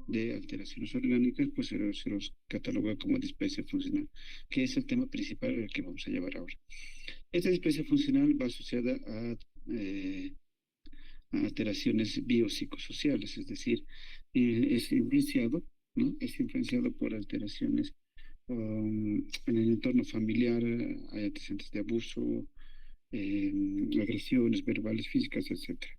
de alteraciones orgánicas, pues se los cataloga como displasia funcional, que es el tema principal al que vamos a llevar ahora. Esta displasia funcional va asociada eh, a alteraciones biopsicosociales, es decir, es influenciado, ¿no? Es influenciado por alteraciones en el entorno familiar, hay antecedentes de abuso, agresiones verbales, físicas, etcétera.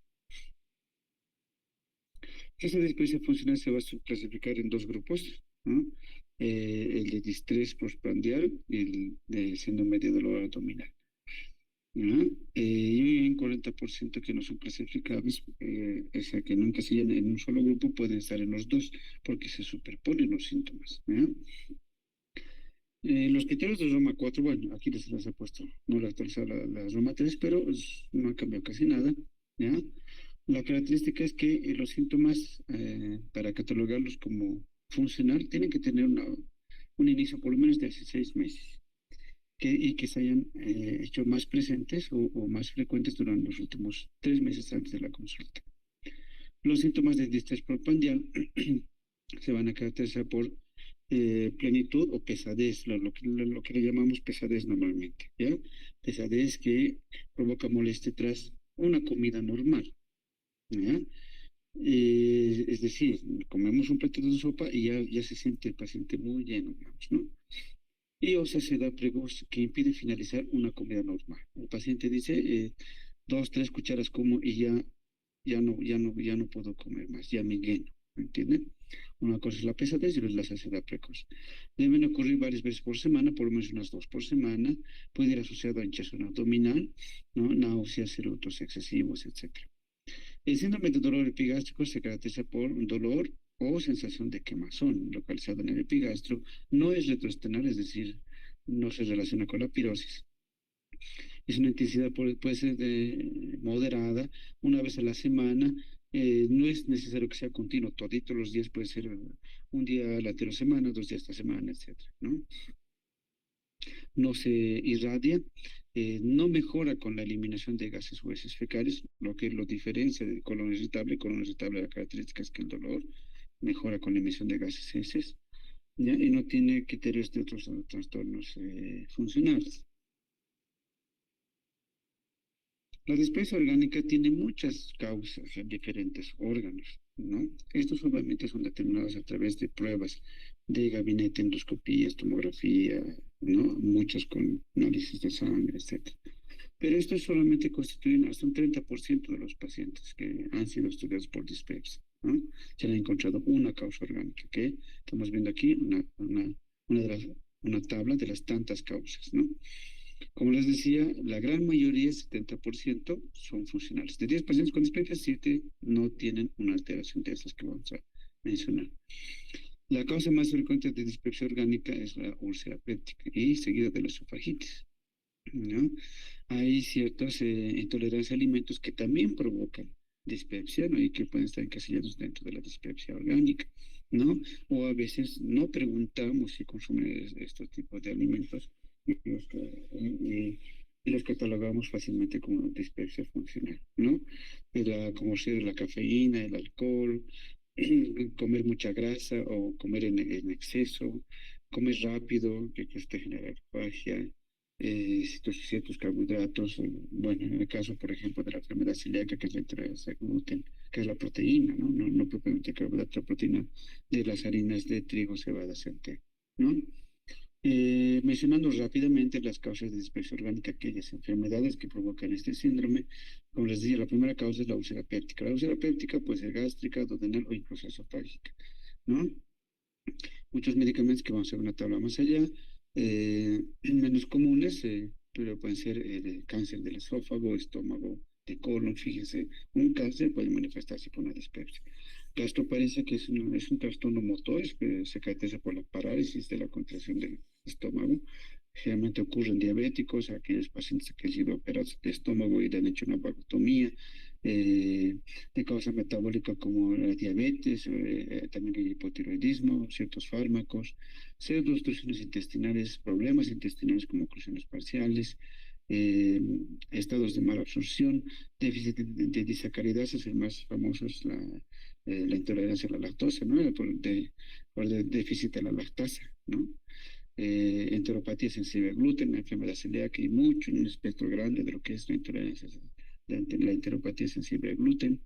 Esa displasia funcional se va a subclasificar en dos grupos, ¿no? El de distrés postprandial y el de síndrome de dolor abdominal. ¿No? Y hay un 40% que no son clasificables, o sea, que nunca se hallan en un solo grupo, pueden estar en los dos, porque se superponen los síntomas. ¿No? Los criterios de Roma 4, bueno, aquí les he puesto, no le he actualizado la Roma 3, pero no ha cambiado casi nada. ¿Ya? La característica es que los síntomas, para catalogarlos como funcional, tienen que tener un inicio por lo menos de hace 6 meses y que se hayan hecho más presentes o más frecuentes durante los últimos 3 meses antes de la consulta. Los síntomas de distrés postprandial se van a caracterizar por plenitud o pesadez, lo que le llamamos pesadez normalmente, ¿ya? Pesadez que provoca molestia tras una comida normal, ¿ya? Es decir, comemos un plato de sopa y ya se siente el paciente muy lleno, digamos, ¿no? Y o saciedad precoz que impide finalizar una comida normal. El paciente dice, 2, 3 cucharas como y ya no puedo comer más, ya me lleno, ¿me entienden? Una cosa es la pesadez y otra es la saciedad precoz. Deben ocurrir varias veces por semana, por lo menos unas 2 por semana. Puede ir asociado a hinchazón abdominal, ¿no? Náuseas, eructos excesivos, etcétera. El síndrome de dolor epigástrico se caracteriza por un dolor o sensación de quemazón localizado en el epigastro. No es retroesternal, es decir, no se relaciona con la pirosis. Es una intensidad, puede ser moderada, una vez a la semana. No es necesario que sea continuo, toditos los días, puede ser un día la semana, 2 días a la semana, etcétera, ¿no? No se irradia, no mejora con la eliminación de gases o heces fecales, lo que lo diferencia del colon irritable. El colon irritable, la característica es que el dolor mejora con la emisión de gases heces, ¿ya? Y no tiene criterios de otros trastornos funcionales. La displasia orgánica tiene muchas causas en diferentes órganos, ¿no? Estos obviamente son determinados a través de pruebas de gabinete, endoscopías, tomografía, ¿no? Muchas con análisis de sangre, etcétera. Pero estos solamente constituyen hasta un 30% de los pacientes que han sido estudiados por dispepsia, ¿no? Se han encontrado una causa orgánica, que estamos viendo aquí una, de las, una tabla de las tantas causas, ¿no? Como les decía, la gran mayoría, 70%, son funcionales. De 10 pacientes con dispepsia, 7 no tienen una alteración de esas que vamos a mencionar. La causa más frecuente de dispepsia orgánica es la úlcera péptica y seguida de la esofagitis, ¿no? Hay ciertas intolerancias a alimentos que también provocan dispepsia, ¿no? Y que pueden estar encasillados dentro de la dispepsia orgánica, ¿no? O a veces no preguntamos si consumen estos tipos de alimentos y y los catalogamos fácilmente como dispepsia funcional, ¿no? Como sea la cafeína, el alcohol, comer mucha grasa o comer en exceso, comer rápido, que esto genera afasia, ciertos carbohidratos, bueno, en el caso, por ejemplo, de la enfermedad celíaca, que es la intolerancia al gluten, que es la proteína, ¿no? No propiamente el carbohidrato, la proteína de las harinas de trigo, cebada, centeno, ¿no? Mencionando rápidamente las causas de dispersión orgánica, aquellas enfermedades que provocan este síndrome, como les decía, la primera causa es la úlcera péptica. La úlcera péptica puede ser gástrica, duodenal o incluso esofágica, ¿no? Muchos medicamentos que vamos a ver una tabla más allá, menos comunes, pero pueden ser de cáncer del esófago, estómago, de colon, fíjese, un cáncer puede manifestarse por una dispepsia. Gastroparesia, que es un trastorno motor, que se caracteriza por la parálisis de la contracción del estómago. Generalmente ocurre en diabéticos, aquellos pacientes que han sido operados de estómago y le han hecho una vagotomía, de causa metabólica como la diabetes, también el hipotiroidismo, ciertos fármacos, pseudoobstrucciones intestinales, problemas intestinales como oclusiones parciales, eh, estados de mala absorción, déficit de disacaridas, es el más famoso, es la intolerancia a la lactosa, ¿no? Por déficit de la lactasa, ¿no? Enteropatía sensible al gluten, la enfermedad celíaca y mucho, un espectro grande de lo que es la intolerancia, la enteropatía sensible al gluten.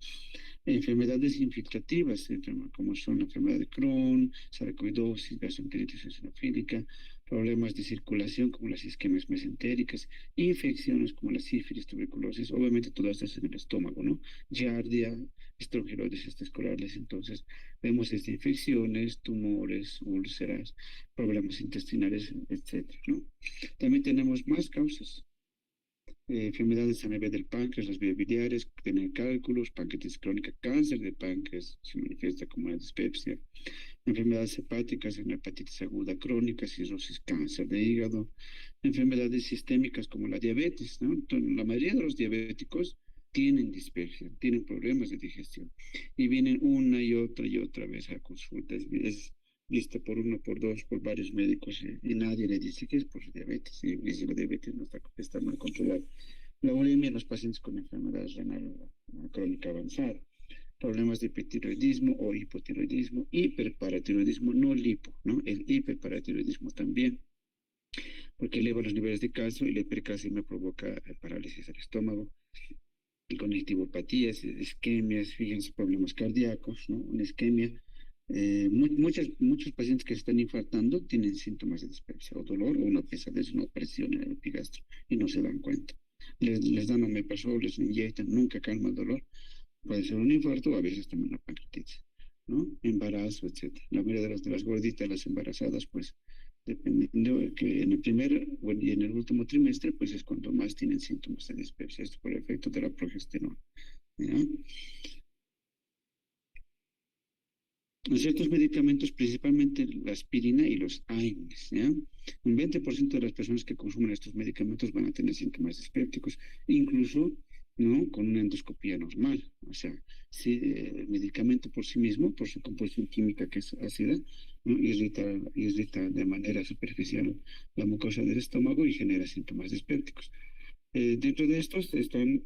Enfermedades infiltrativas, como son la enfermedad de Crohn, sarcoidosis, gastroenteritis eosinofílica, problemas de circulación como las isquemias mesentéricas, infecciones como la sífilis, tuberculosis, obviamente todas estas en el estómago, ¿no? Giardia, estrongiloides escolares, entonces vemos desde infecciones, tumores, úlceras, problemas intestinales, etcétera, ¿no? También tenemos más causas, enfermedades a nivel del páncreas, las vías biliares, tener cálculos, pancreatitis crónica, cáncer de páncreas, se manifiesta como la dispepsia, enfermedades hepáticas, una hepatitis aguda crónica, cirrosis, cáncer de hígado, enfermedades sistémicas como la diabetes, ¿no? Entonces, la mayoría de los diabéticos tienen dispepsia, tienen problemas de digestión y vienen una y otra vez a consulta. Es vista por uno, por dos, por varios médicos y nadie le dice que es por diabetes y dice la diabetes no está mal controlada. La uremia en los pacientes con enfermedad renal crónica avanzada, problemas de hipertiroidismo o hipotiroidismo, hiperparatiroidismo, no lipo, ¿no? El hiperparatiroidismo también, porque eleva los niveles de calcio y la hipercalcemia provoca parálisis del estómago, y conectivopatías, isquemias, fíjense, problemas cardíacos, ¿no? Una isquemia. Muchos pacientes que se están infartando tienen síntomas de dispepsia o dolor o una pesadez, una opresión en el epigastrio y no se dan cuenta. Les dan omeprazol, les inyectan, nunca calma el dolor. Puede ser un infarto o a veces también una pancreatitis, ¿no? Embarazo, etcétera. La mayoría de las gorditas, las embarazadas, pues, dependiendo de que en el primer bueno, y en el último trimestre, pues es cuando más tienen síntomas de dispepsia, esto por efecto de la progesterona, ¿ya? Ciertos medicamentos, principalmente la aspirina y los AINES, ¿ya? Un 20% de las personas que consumen estos medicamentos van a tener síntomas dispépticos, incluso, ¿no? Con una endoscopía normal. O sea, si el medicamento por sí mismo, por su composición química que es ácida, ¿no? Irrita de manera superficial la mucosa del estómago y genera síntomas dispépticos. Dentro de estos están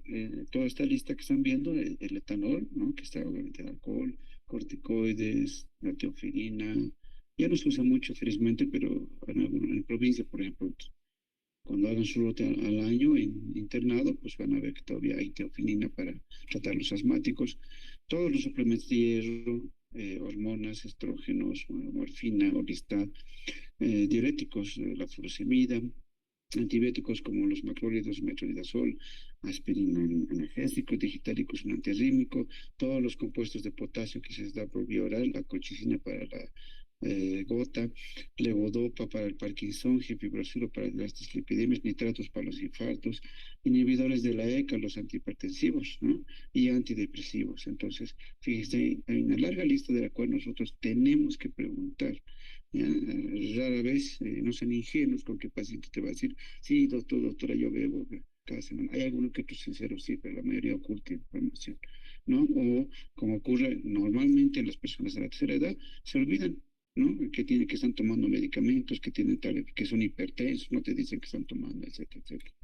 toda esta lista que están viendo, el etanol, ¿no? Que está obviamente el alcohol, corticoides, la teofilina. Ya no se usa mucho, felizmente, pero en provincia, por ejemplo, cuando hagan su ruta al año en internado, pues van a ver que todavía hay teofilina para tratar los asmáticos. Todos los suplementos de hierro, hormonas, estrógenos, morfina, orlistat, diuréticos, la furosemida, antibióticos como los macrólidos, metronidazol, aspirina analgésico, digitalicos, un antiarrítmico, todos los compuestos de potasio que se da por vía oral, la colchicina para la gota, levodopa para el Parkinson, gifibrosilo para las dislipidemias, nitratos para los infartos, inhibidores de la ECA, los antihipertensivos, ¿no? Y antidepresivos. Entonces, fíjese, hay una larga lista de la cual nosotros tenemos que preguntar. ¿Ya? Rara vez no sean ingenuos con que el paciente te va a decir, sí, doctor, doctora, yo bebo cada semana. Hay algunos que otros sinceros, sí, pero la mayoría oculta información, ¿no? O como ocurre normalmente en las personas de la tercera edad, se olvidan, ¿no? Que están tomando medicamentos, que son hipertensos, no te dicen que están tomando, etcétera, etcétera.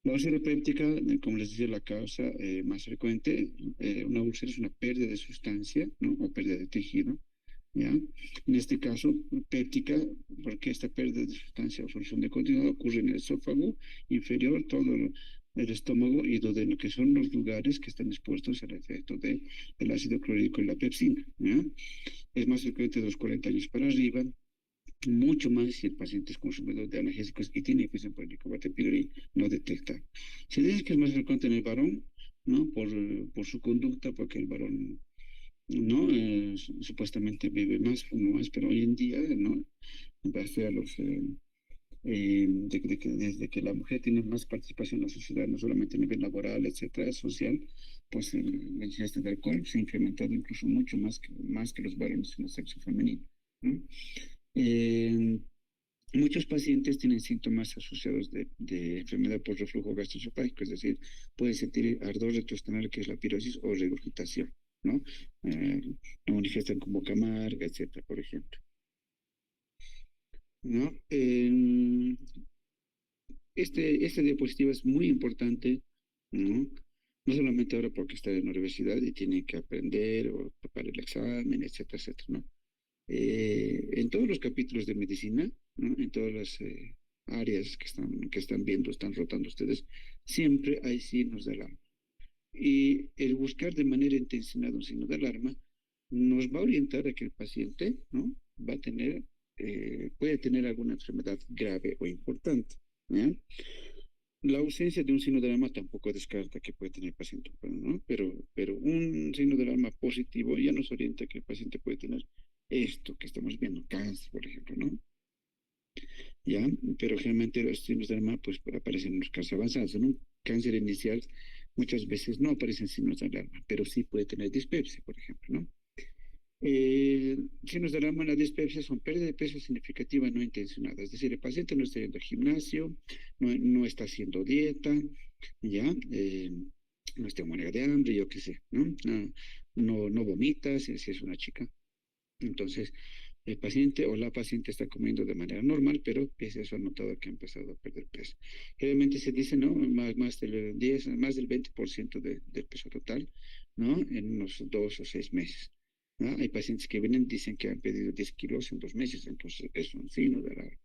La úlcera péptica, como les decía, la causa más frecuente, una úlcera es una pérdida de sustancia, ¿no? O pérdida de tejido, ¿ya? En este caso, péptica, porque esta pérdida de sustancia o solución de continuidad ocurre en el esófago inferior, todo el estómago y de lo que son los lugares que están expuestos al efecto del ácido clorhídrico y la pepsina, ¿ya? Es más frecuente de los 40 años para arriba, mucho más si el paciente es consumidor de analgésicos y tiene infección por Helicobacter pylori no detecta. Se dice que es más frecuente en el varón, ¿no? Por su conducta, porque el varón ¿no? Supuestamente vive más, fuma más, pero hoy en día, ¿no? En base a desde que la mujer tiene más participación en la sociedad, no solamente a nivel laboral, etcétera, social, pues la ingesta de alcohol se ha incrementado incluso mucho más que los varones en el sexo femenino, ¿no? Eh, Muchos pacientes tienen síntomas asociados de enfermedad por reflujo gastroesofágico, es decir, pueden sentir ardor retroesternal, que es la pirosis, o regurgitación, ¿no? Eh, Lo manifiestan con boca amarga, etcétera, por ejemplo, ¿no? Esta diapositiva es muy importante, ¿no? No solamente ahora porque está en la universidad y tiene que aprender o preparar el examen, etcétera, etcétera, ¿no? En todos los capítulos de medicina, ¿no? En todas las áreas que están viendo, están rotando ustedes, siempre hay signos de alarma. Y el buscar de manera intencionada un signo de alarma nos va a orientar a que el paciente, ¿no? Va a tener, puede tener alguna enfermedad grave o importante, ¿ya? La ausencia de un signo de alarma tampoco descarta que puede tener el paciente, ¿no? Pero un signo de alarma positivo ya nos orienta que el paciente puede tener esto que estamos viendo, cáncer, por ejemplo, ¿no? ¿Ya? Pero generalmente los signos de alarma pues aparecen en los casos avanzados. En un cáncer inicial muchas veces no aparecen signos de alarma, pero sí puede tener dispepsia, por ejemplo, ¿no? Signos de alarma en la dispepsia son pérdida de peso significativa no intencionada, es decir, el paciente no está yendo al gimnasio, no está haciendo dieta, ¿ya? No está en huelga de hambre, yo qué sé, ¿no? No vomita si es una chica. Entonces, el paciente o la paciente está comiendo de manera normal, pero pese a eso ha notado que ha empezado a perder peso. Generalmente se dice, ¿no? Más del 10, más del 20% del peso total, ¿no? En unos 2 o 6 meses. ¿No? Hay pacientes que vienen, dicen que han perdido 10 kilos en 2 meses, entonces es un signo de alarma.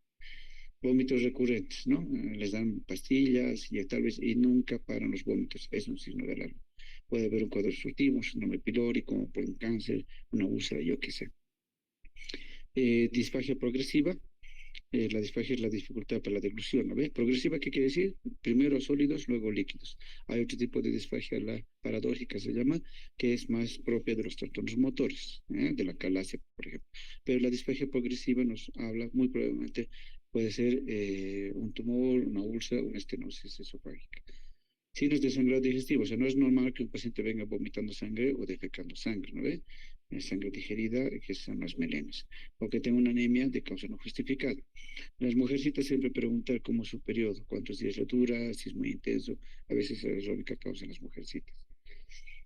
Vómitos recurrentes, ¿no? Les dan pastillas y tal vez y nunca paran los vómitos, es un signo de alarma. Puede haber un cuadro obstructivo, un síndrome pilórico, por un cáncer, una úlcera, yo qué sé. Disfagia progresiva. La disfagia es la dificultad para la deglución, ¿no ve? Progresiva, ¿qué quiere decir? Primero sólidos, luego líquidos. Hay otro tipo de disfagia, la paradójica se llama, que es más propia de los trastornos motores, de la calasia, por ejemplo. Pero la disfagia progresiva nos habla, muy probablemente, puede ser un tumor, una úlcera, una estenosis esofágica. Signos de sangrado digestivo, o sea, no es normal que un paciente venga vomitando sangre o defecando sangre, ¿no ve? Sangre digerida, que son las melenas, o que tenga una anemia de causa no justificada. Las mujercitas siempre preguntan cómo es su periodo, cuántos días le dura, si es muy intenso, a veces es la única causa en las mujercitas.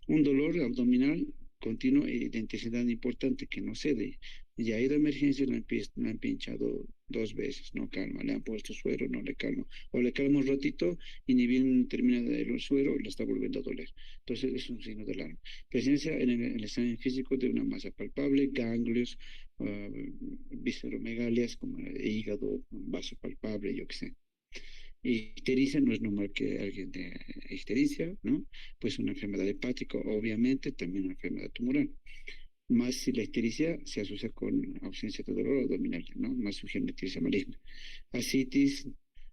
Un dolor abdominal continuo y de intensidad importante que no cede. Ya ha ido a emergencia, la han pinchado 2 veces, no calma, le han puesto suero, no le calma. O le calma un ratito y ni bien termina el suero, le está volviendo a doler. Entonces es un signo de alarma. Presencia en el examen físico de una masa palpable, ganglios, visceromegalias como el hígado, un vaso palpable, yo qué sé. Ictericia no es normal que alguien tenga ictericia, ¿no? Pues una enfermedad hepática, obviamente, también una enfermedad tumoral. Más si la ictericia se asocia con ausencia de dolor abdominal, ¿no? Más sugiere una ictericia maligna. Ascitis,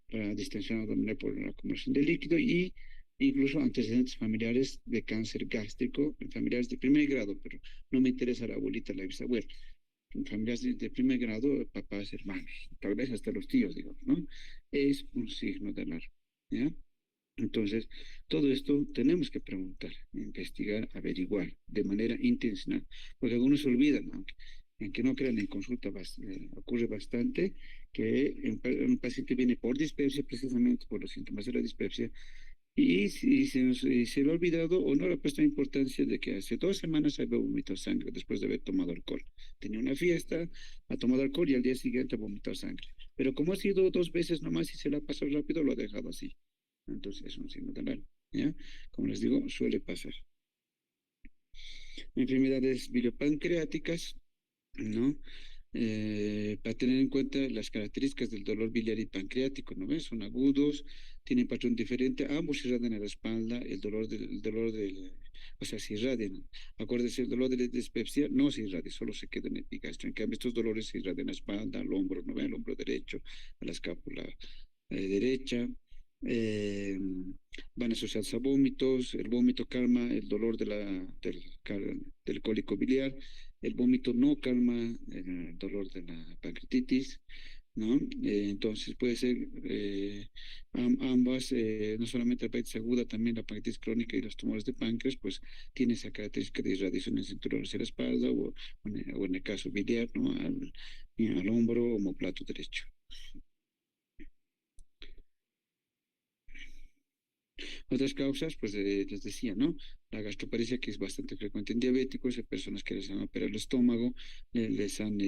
la distensión abdominal por la acumulación de líquido y incluso antecedentes familiares de cáncer gástrico, familiares de primer grado, pero no me interesa la abuelita, la bisabuela familias de primer grado, papás, hermanos, tal vez hasta los tíos, digamos, ¿no? Es un signo de alarma, ¿ya? Entonces, todo esto tenemos que preguntar, investigar, averiguar de manera intencional, porque algunos se olvidan, aunque no crean en consulta, ocurre bastante que un paciente viene por dispepsia, precisamente por los síntomas de la dispepsia, y si se le ha olvidado o no le ha puesto importancia de que hace 2 semanas había vomitado sangre después de haber tomado alcohol. Tenía una fiesta, ha tomado alcohol y al día siguiente ha vomitado sangre. Pero como ha sido 2 veces nomás y se la ha pasado rápido, lo ha dejado así. Entonces es un signo de alarma, ¿ya? Como les digo, suele pasar. Enfermedades biliopancreáticas, ¿no? Para tener en cuenta las características del dolor biliar y pancreático, ¿no ves? Son agudos, tienen patrón diferente, ambos se irradian en la espalda, o sea, se irradian. Acuérdense, el dolor de la dispepsia no se irradia, solo se queda en el epigastrio. En cambio, estos dolores se irradian en la espalda, al hombro, ¿no ves? Al hombro derecho, a la escápula derecha. eh, Van asociados a vómitos, el vómito calma el dolor del cólico biliar, el vómito no calma el dolor de la pancreatitis, ¿no? Entonces puede ser ambas, no solamente la pancreatitis aguda, también la pancreatitis crónica y los tumores de páncreas, pues tiene esa característica de irradiación en cinturón hacia la espalda o en el caso biliar, ¿no? Al hombro o omoplato derecho. Otras causas, pues les decía, ¿no? La gastroparesia, que es bastante frecuente en diabéticos, hay personas que les han operado el estómago, les han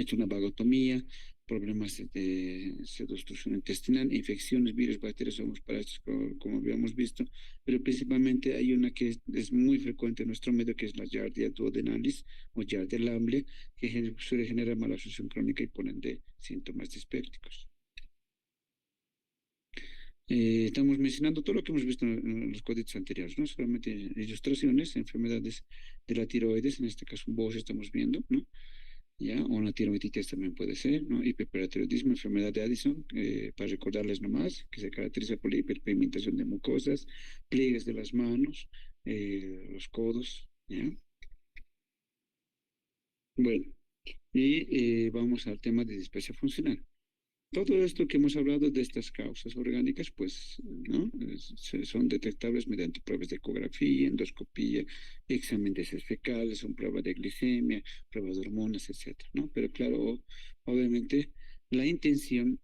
hecho una vagotomía, problemas de obstrucción intestinal, infecciones, virus, bacterias, hongos, parásitos, como habíamos visto, pero principalmente hay una que es muy frecuente en nuestro medio, que es la Giardia duodenalis o Giardia lamblia, que suele generar mala absorción crónica y por ende síntomas dispépticos. Estamos mencionando todo lo que hemos visto en los códices anteriores, no solamente ilustraciones, enfermedades de la tiroides, en este caso un BOS estamos viendo, ¿no? ¿Ya? O una tiroiditis también puede ser, ¿no? Hiperparatiroidismo, enfermedad de Addison, para recordarles nomás, que se caracteriza por la hiperpigmentación de mucosas, pliegues de las manos, los codos, ¿ya? Bueno, y vamos al tema de displasia funcional. Todo esto que hemos hablado de estas causas orgánicas, pues, ¿no? Son detectables mediante pruebas de ecografía, endoscopía, examen de heces fecales, son pruebas de glicemia, pruebas de hormonas, etcétera, ¿no? Pero claro, obviamente, la intención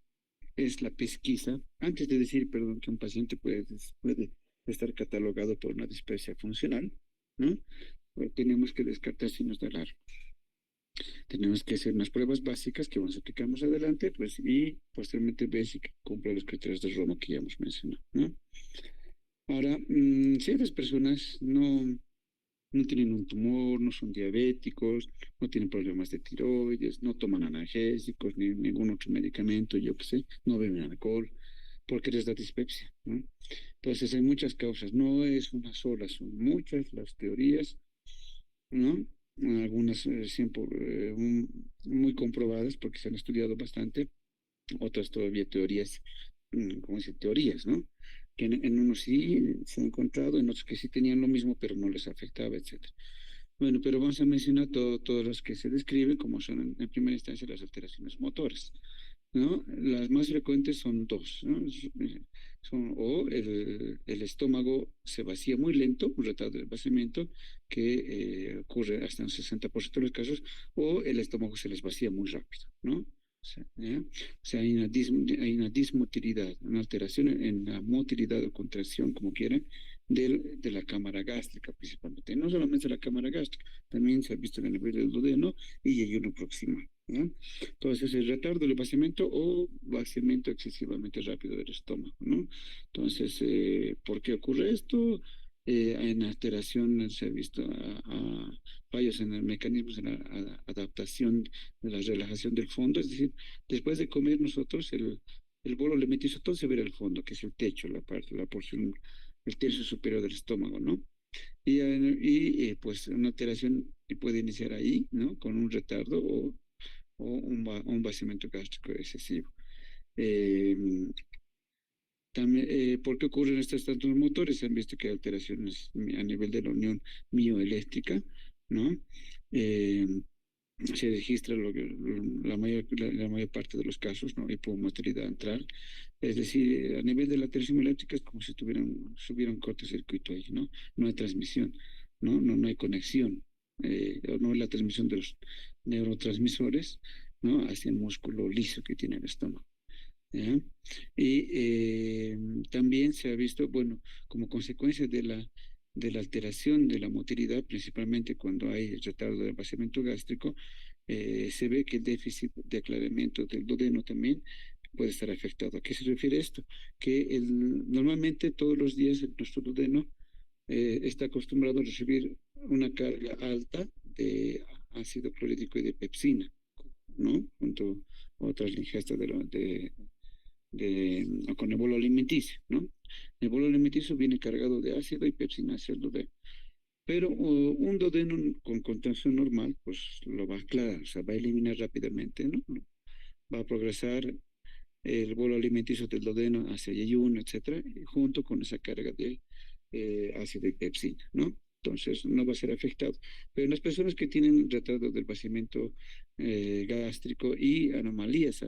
es la pesquisa, antes de decir, perdón, que un paciente puede estar catalogado por una displasia funcional, ¿no? Tenemos que descartar signos de alarma. Tenemos que hacer unas pruebas básicas que vamos a explicar más adelante, pues, y posteriormente ver si cumple los criterios de Roma que ya hemos mencionado, ¿no? Ahora, ciertas personas no tienen un tumor, no son diabéticos, no tienen problemas de tiroides, no toman analgésicos ni ningún otro medicamento, yo qué sé, no beben alcohol, porque les da dispepsia, ¿no? Entonces hay muchas causas, no es una sola, son muchas las teorías, ¿no? Algunas siempre muy comprobadas porque se han estudiado bastante, otras todavía teorías, como dice, teorías, ¿no? Que en unos sí se han encontrado, en otros que sí tenían lo mismo, pero no les afectaba, etcétera. Bueno, pero vamos a mencionar todas las que se describen, como son en primera instancia las alteraciones motoras, ¿no? Las más frecuentes son dos, ¿no? Son o el estómago se vacía muy lento, un retardo del vaciamiento, que ocurre hasta un 60% de los casos, o el estómago se les vacía muy rápido, ¿no? O sea, ¿ya? O sea, hay una dismotilidad, una alteración en la motilidad o contracción, como quieran, de la cámara gástrica principalmente. No solamente la cámara gástrica, también se ha visto en el nivel del duodeno y ayuno proximal, ¿no? Entonces, el retardo del vaciamiento o vaciamiento excesivamente rápido del estómago, ¿no? Entonces, ¿por qué ocurre esto? En alteración se ha visto fallos en el mecanismo de la adaptación de la relajación del fondo, es decir, después de comer nosotros el bolo alimenticio todo se ve al fondo, que es el techo, la parte, la porción, el tercio superior del estómago, ¿no? Pues una alteración puede iniciar ahí, ¿no? Con un retardo o un vaciamiento gástrico excesivo. Eh, También, ¿por qué ocurren estos tantos motores? Se han visto que hay alteraciones a nivel de la unión mioeléctrica, ¿no? Eh, Se registra la mayor parte de los casos, ¿no? Hipomotilidad antral. Es decir, a nivel de la tensión eléctrica es como si se hubiera un cortocircuito ahí, ¿no? No hay transmisión, ¿no? No hay conexión, no hay la transmisión de los neurotransmisores, ¿no? Hacia el músculo liso que tiene el estómago. ¿Ya? Y también se ha visto, bueno, como consecuencia de la alteración de la motilidad, principalmente cuando hay retardo del vaciamiento gástrico, se ve que el déficit de aclaramiento del duodeno también puede estar afectado. ¿A qué se refiere esto? Que normalmente todos los días nuestro duodeno está acostumbrado a recibir una carga alta de ácido clorhídrico y de pepsina, ¿no? Junto a otras ingestas con el bolo alimenticio, ¿no? El bolo alimenticio viene cargado de ácido y pepsina hacia el duodeno. Pero un duodeno con contracción normal, pues lo va a aclarar, o sea, va a eliminar rápidamente, ¿no? Va a progresar el bolo alimenticio del duodeno hacia el ayuno, etcétera, junto con esa carga de ácido y pepsina, ¿no? Entonces no va a ser afectado. Pero en las personas que tienen retardo del vaciamiento gástrico y anomalías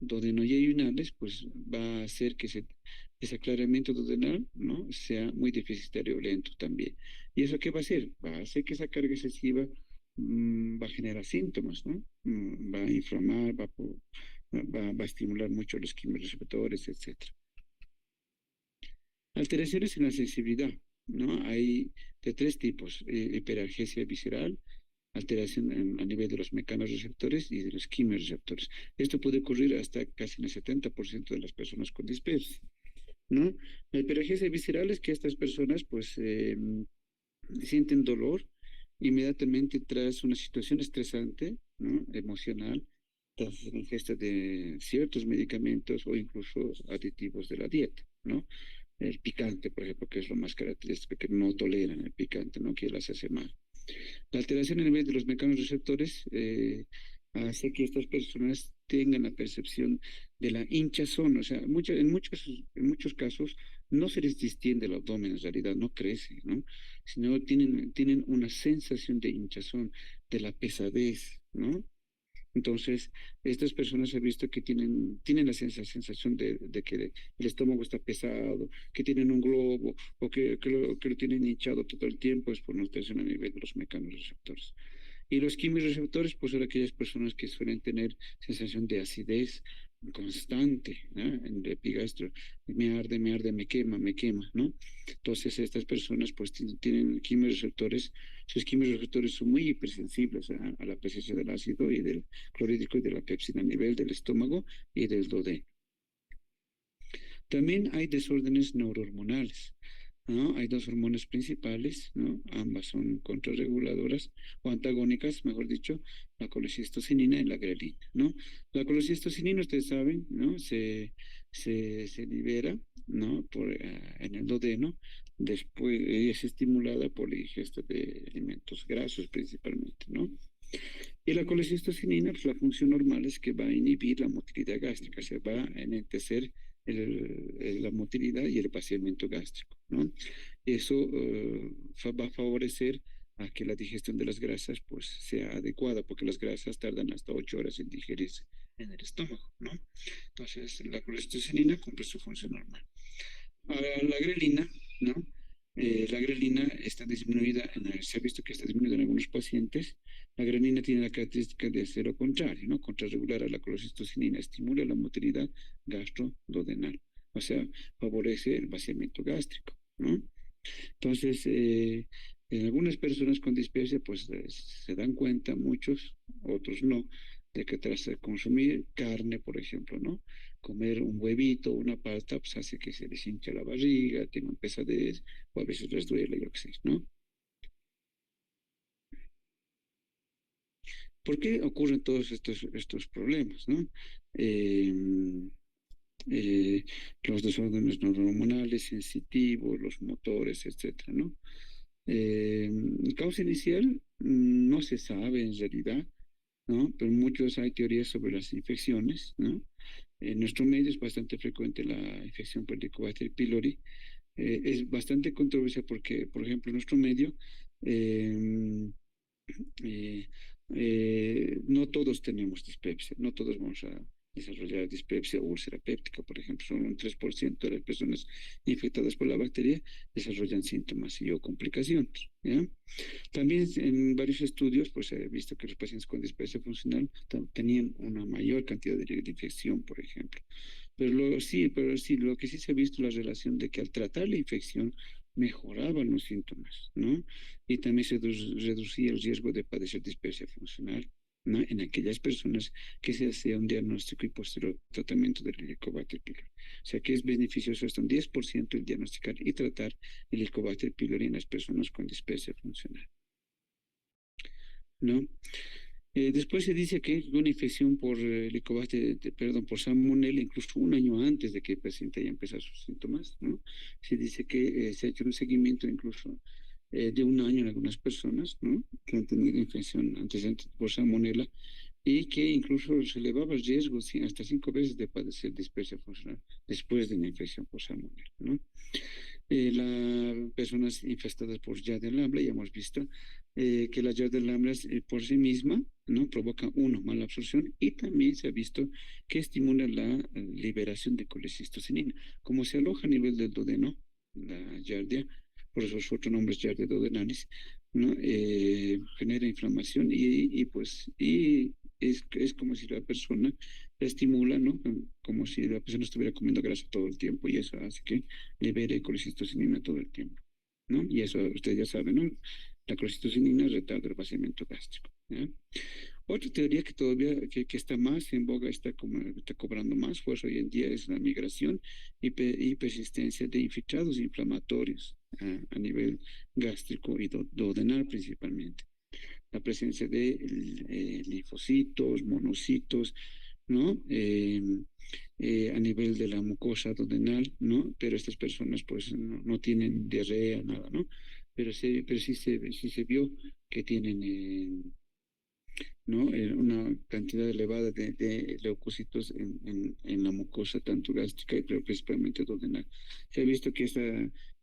duodenoyeyunales, pues va a hacer que ese aclaramiento duodenal, ¿no? Sea muy deficitario o lento también. ¿Y eso qué va a hacer? Va a hacer que esa carga excesiva va a generar síntomas, ¿no? Va a inflamar, va a estimular mucho los quimioreceptores, etcétera. Alteraciones en la sensibilidad, ¿no? Hay de tres tipos: hiperalgesia visceral, alteración a nivel de los mecanorreceptores y de los quimiorreceptores. Esto puede ocurrir hasta casi en el 70% de las personas con dispepsia, ¿no? La hiperalgesia visceral es que estas personas, pues, sienten dolor inmediatamente tras una situación estresante, ¿no? Emocional, tras la ingesta de ciertos medicamentos o incluso aditivos de la dieta, ¿no? El picante, por ejemplo, que es lo más característico, que no toleran el picante, ¿no? Que las hace mal. La alteración a nivel de los mecanorreceptores hace que estas personas tengan la percepción de la hinchazón, o sea, en muchos casos no se les distiende el abdomen, en realidad no crece, ¿no? Sino tienen una sensación de hinchazón, de la pesadez, ¿no? Entonces, estas personas he visto que tienen la sensación de que el estómago está pesado, que tienen un globo o que lo tienen hinchado todo el tiempo, es por una alteración a nivel de los mecanorreceptores. Y los quimiorreceptores, pues son aquellas personas que suelen tener sensación de acidez constante, ¿no? En el epigastro, me arde, me quema, ¿no? Entonces estas personas pues tienen quimiorreceptores, sus quimiorreceptores son muy hipersensibles a la presencia del ácido y del clorhídrico y de la pepsina a nivel del estómago y del duodeno. También hay desórdenes neurohormonales, ¿no? Hay dos hormonas principales, ¿no? Ambas son contrarreguladoras o antagónicas, mejor dicho, la colecistocinina y la grelina, ¿no? La colecistocinina, ustedes saben, ¿no? Se libera, ¿no? En el duodeno, después es estimulada por la ingesta de alimentos grasos principalmente, ¿no? Y la colecistocinina, pues la función normal es que va a inhibir la motilidad gástrica, se va a enlentecer la motilidad y el vaciamiento gástrico, ¿no? Eso va a favorecer a que la digestión de las grasas pues sea adecuada, porque las grasas tardan hasta 8 horas en digerirse en el estómago, ¿no? Entonces, la colecistocinina cumple su función normal. Ahora, la grelina, ¿no? La grelina está disminuida, se ha visto que está disminuida en algunos pacientes. La grelina tiene la característica de hacer lo contrario, ¿no? Contrarregular a la colecistocinina, estimula la motilidad gastroduodenal, o sea, favorece el vaciamiento gástrico, ¿no? Entonces, en algunas personas con dispepsia, pues se dan cuenta, muchos, otros no, de que tras consumir carne, por ejemplo, ¿no? Comer un huevito, una pasta, pues hace que se les hinche la barriga, tengan pesadez, o a veces les duele, yo qué sé, ¿no? ¿Por qué ocurren todos estos problemas, ¿no? Eh, los desórdenes neurohormonales, sensitivos, los motores, etcétera, ¿no? Causa inicial no se sabe en realidad, ¿no? Pero hay teorías sobre las infecciones, ¿no? En nuestro medio es bastante frecuente la infección por Helicobacter pylori. Es bastante controversia porque, por ejemplo, en nuestro medio eh, eh, no todos tenemos dispepsia, no todos vamos a desarrollar dispepsia o úlcera péptica, por ejemplo, solo un 3% de las personas infectadas por la bacteria desarrollan síntomas y o complicaciones, ¿ya? También en varios estudios, pues se ha visto que los pacientes con dispepsia funcional tenían una mayor cantidad de infección, por ejemplo. Pero sí, lo que sí se ha visto es la relación de que al tratar la infección mejoraban los síntomas, ¿no? Y también se reducía el riesgo de padecer dispepsia funcional, ¿no? En aquellas personas que se hacía un diagnóstico y posterior tratamiento del Helicobacter pylori. O sea que es beneficioso hasta un 10% el diagnosticar y tratar el Helicobacter pylori en las personas con dispepsia funcional, ¿no? Después se dice que una infección por Helicobacter, perdón, por Salmonella, incluso un año antes de que el paciente haya empezado sus síntomas, ¿no? Se dice que se ha hecho un seguimiento incluso de un año en algunas personas, ¿no? Que han tenido infección antecedente por Salmonella y que incluso se elevaba el riesgo hasta 5 veces de padecer dispersia funcional después de una infección por Salmonella, ¿no? Las personas infestadas por Yarden-Lambla, ya hemos visto que la Yarden-Lambla por sí misma, ¿no? Provoca, uno, mala absorción y también se ha visto que estimula la liberación de colecistocinina. Como se aloja a nivel del duodeno, la Yardia, por eso su otro nombre es Yardia duodenalis, ¿no? Genera inflamación y es como si la persona la estimula, ¿no? Como si la persona estuviera comiendo grasa todo el tiempo y eso hace que libere colecistocinina todo el tiempo, ¿no? Y eso usted ya sabe, ¿no? La colecistocinina retarda el vaciamiento gástrico. ¿Ya? Otra teoría que todavía que está más en boga, está cobrando más fuerza hoy en día, es la migración y persistencia de infiltrados inflamatorios a nivel gástrico y duodenal principalmente. La presencia de linfocitos, monocitos, ¿no? A nivel de la mucosa duodenal, ¿no? Pero estas personas pues no tienen diarrea, nada, ¿no? Pero sí se vio que tienen ¿no? Una cantidad elevada de leucocitos en la mucosa, tanto gástrica, pero principalmente duodenal. Se ha visto que esta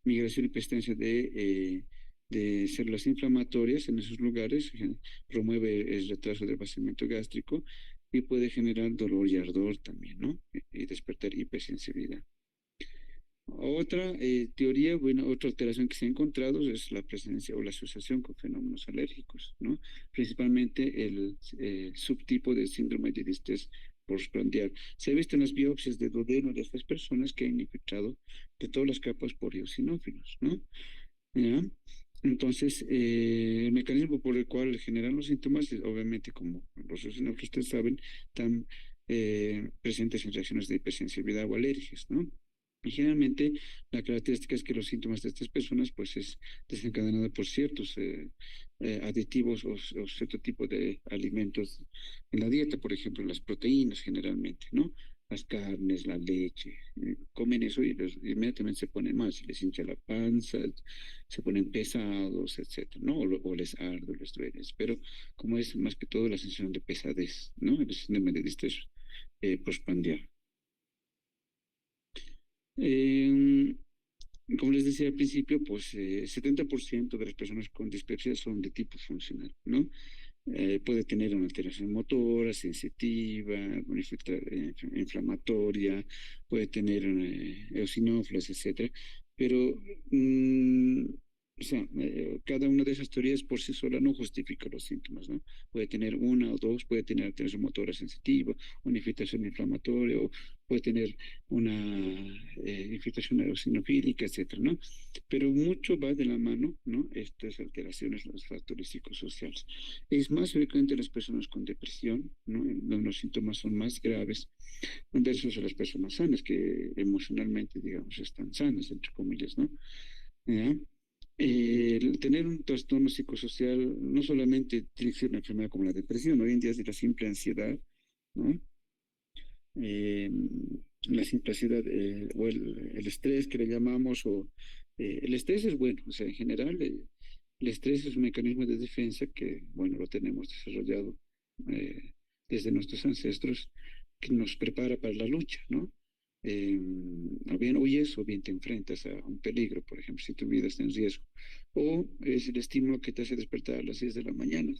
migración y persistencia de células inflamatorias en esos lugares promueve el retraso del vaciamiento gástrico y puede generar dolor y ardor también, ¿no? Y despertar hipersensibilidad. Otra teoría, bueno, otra alteración que se ha encontrado es la presencia o la asociación con fenómenos alérgicos, ¿no? Principalmente el subtipo de síndrome de distrés postprandial. Se ha visto en las biopsias de duodeno de estas personas que han infiltrado de todas las capas por eosinófilos, ¿no? ¿Ya? Entonces, el mecanismo por el cual generan los síntomas, obviamente, como los eosinófilos ustedes saben, están presentes en reacciones de hipersensibilidad o alergias, ¿no? Y generalmente la característica es que los síntomas de estas personas pues es desencadenado por ciertos aditivos o cierto tipo de alimentos en la dieta, por ejemplo, las proteínas generalmente, ¿no? Las carnes, la leche, comen eso y inmediatamente se ponen mal, se les hincha la panza, se ponen pesados, etcétera, ¿no? O les arde, les duele. Pero como es más que todo la sensación de pesadez, ¿no? El síndrome de distrés postprandial. Eh, Como les decía al principio, pues 70% de las personas con dispepsia son de tipo funcional, ¿no? Puede tener una alteración motora, sensitiva, una inflamatoria, puede tener eosinófilos, etcétera. Pero, o sea, cada una de esas teorías por sí sola no justifica los síntomas, ¿no? Puede tener una o dos, puede tener alteración motora sensitiva, una infiltración inflamatoria, o puede tener una infiltración eosinofílica, etcétera, ¿no? Pero mucho va de la mano, ¿no? Estas alteraciones, los factores psicosociales. Es más frecuente en las personas con depresión, ¿no? En donde los síntomas son más graves, versus a las personas sanas, que emocionalmente, digamos, están sanas, entre comillas, ¿no? ¿Ya? El tener un trastorno psicosocial no solamente tiene que ser una enfermedad como la depresión, hoy en día es de la simple ansiedad, ¿no? Eh, la simple ansiedad o el estrés que le llamamos, o el estrés es bueno, o sea, en general el estrés es un mecanismo de defensa que, bueno, lo tenemos desarrollado eh, desde nuestros ancestros, que nos prepara para la lucha, ¿no? O bien huyes o bien te enfrentas a un peligro, por ejemplo, si tu vida está en riesgo. O es el estímulo que te hace despertar a las 6 de la mañana,